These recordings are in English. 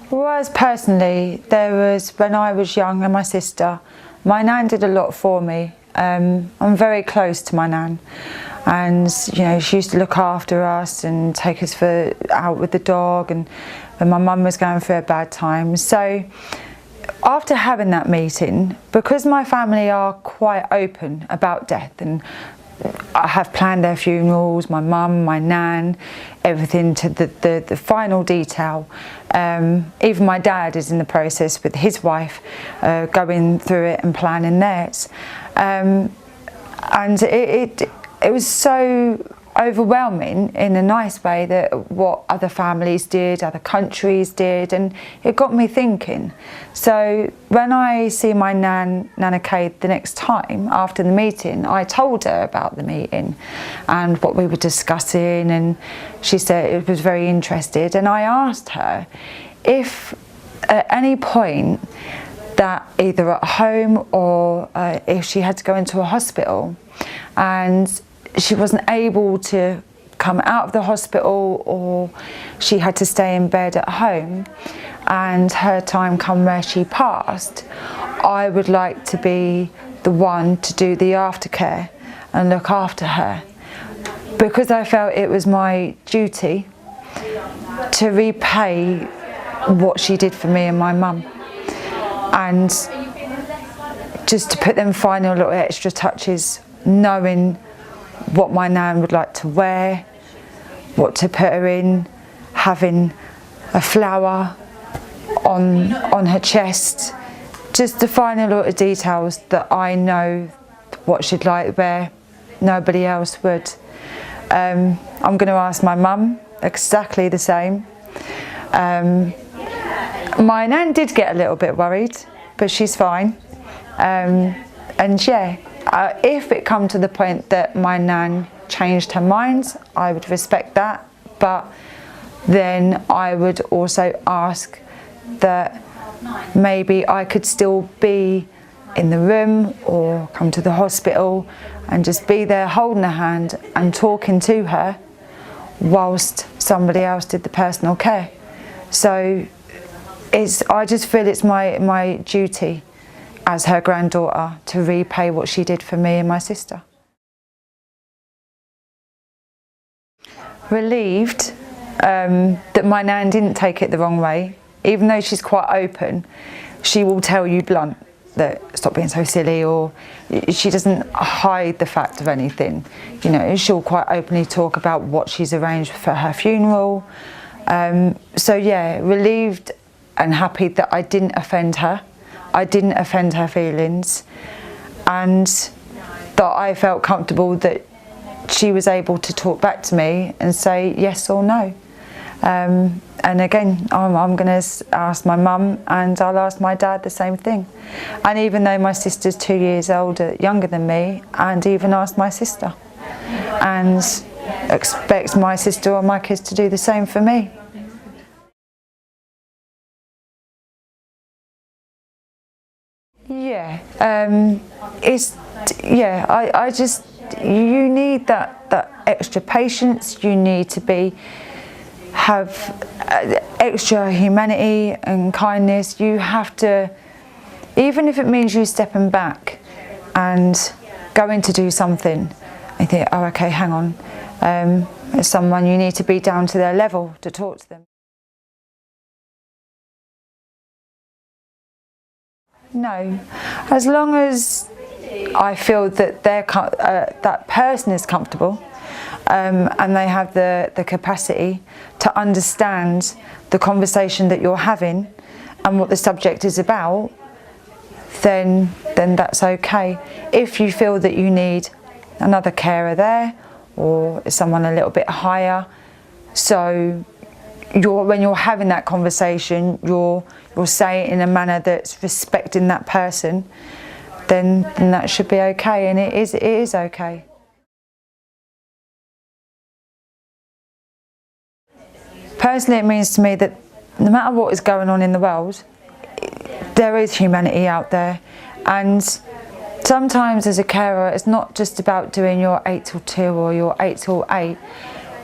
Whereas personally, there was, when I was young and my sister, my nan did a lot for me. I'm very close to my nan, and you know, she used to look after us and take us out with the dog, and when my mum was going through a bad time. So after having that meeting, because my family are quite open about death, and I have planned their funerals, my mum, my nan, everything to the final detail. Even my dad is in the process with his wife, going through it and planning theirs. And it was so overwhelming in a nice way, that what other families did, other countries did, and it got me thinking. So when I see my Nana Kay the next time after the meeting, I told her about the meeting and what we were discussing, and she said it was very interested, and I asked her if at any point that either at home or if she had to go into a hospital and she wasn't able to come out of the hospital, or she had to stay in bed at home and her time come where she passed, I would like to be the one to do the aftercare and look after her, because I felt it was my duty to repay what she did for me and my mum, and just to put them final little extra touches, knowing what my nan would like to wear, what to put her in, having a flower on her chest, just the final little details that I know what she'd like where nobody else would. I'm going to ask my mum exactly the same. My nan did get a little bit worried, but she's fine. And yeah, if it come to the point that my nan changed her mind, I would respect that, but then I would also ask that maybe I could still be in the room or come to the hospital and just be there holding her hand and talking to her whilst somebody else did the personal care. So I just feel it's my duty as her granddaughter to repay what she did for me and my sister. Relieved that my nan didn't take it the wrong way. Even though she's quite open, she will tell you blunt that stop being so silly, or she doesn't hide the fact of anything. You know, she'll quite openly talk about what she's arranged for her funeral. So yeah, relieved and happy that I didn't offend her. I didn't offend her feelings, and that I felt comfortable that she was able to talk back to me and say yes or no. And again, I'm going to ask my mum, and I'll ask my dad the same thing. And even though my sister's 2 years younger than me, and even ask my sister, and expect my sister or my kids to do the same for me. Yeah, I just, you need that extra patience. You need to have extra humanity and kindness. You have to, even if it means you stepping back and going to do something, I think, oh, okay, hang on, there's someone, you need to be down to their level to talk to them. No, as long as I feel that that person is comfortable, and they have the capacity to understand the conversation that you're having and what the subject is about, then that's okay. If you feel that you need another carer there, or someone a little bit higher, so when you're having that conversation, you'll say it in a manner that's respecting that person, then that should be okay, and it is okay. Personally, it means to me that no matter what is going on in the world, there is humanity out there, and sometimes as a carer, it's not just about doing your 8 till 2 or your 8 till 8.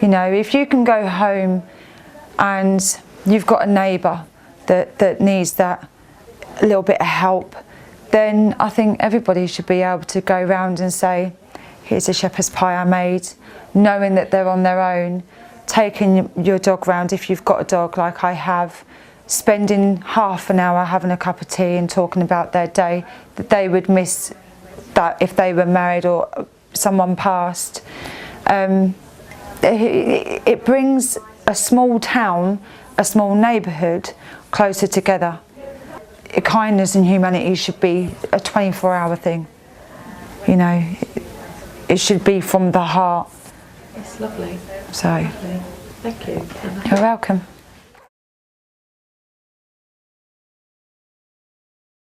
You know, if you can go home and you've got a neighbour that needs that little bit of help, then I think everybody should be able to go round and say, here's a shepherd's pie I made, knowing that they're on their own, taking your dog round if you've got a dog like I have, spending half an hour having a cup of tea and talking about their day, that they would miss that if they were married or someone passed. It brings a small town, a small neighbourhood closer together. Kindness and humanity should be a 24-hour thing. You know, it should be from the heart. It's lovely. So, Lovely. Thank you. You're welcome.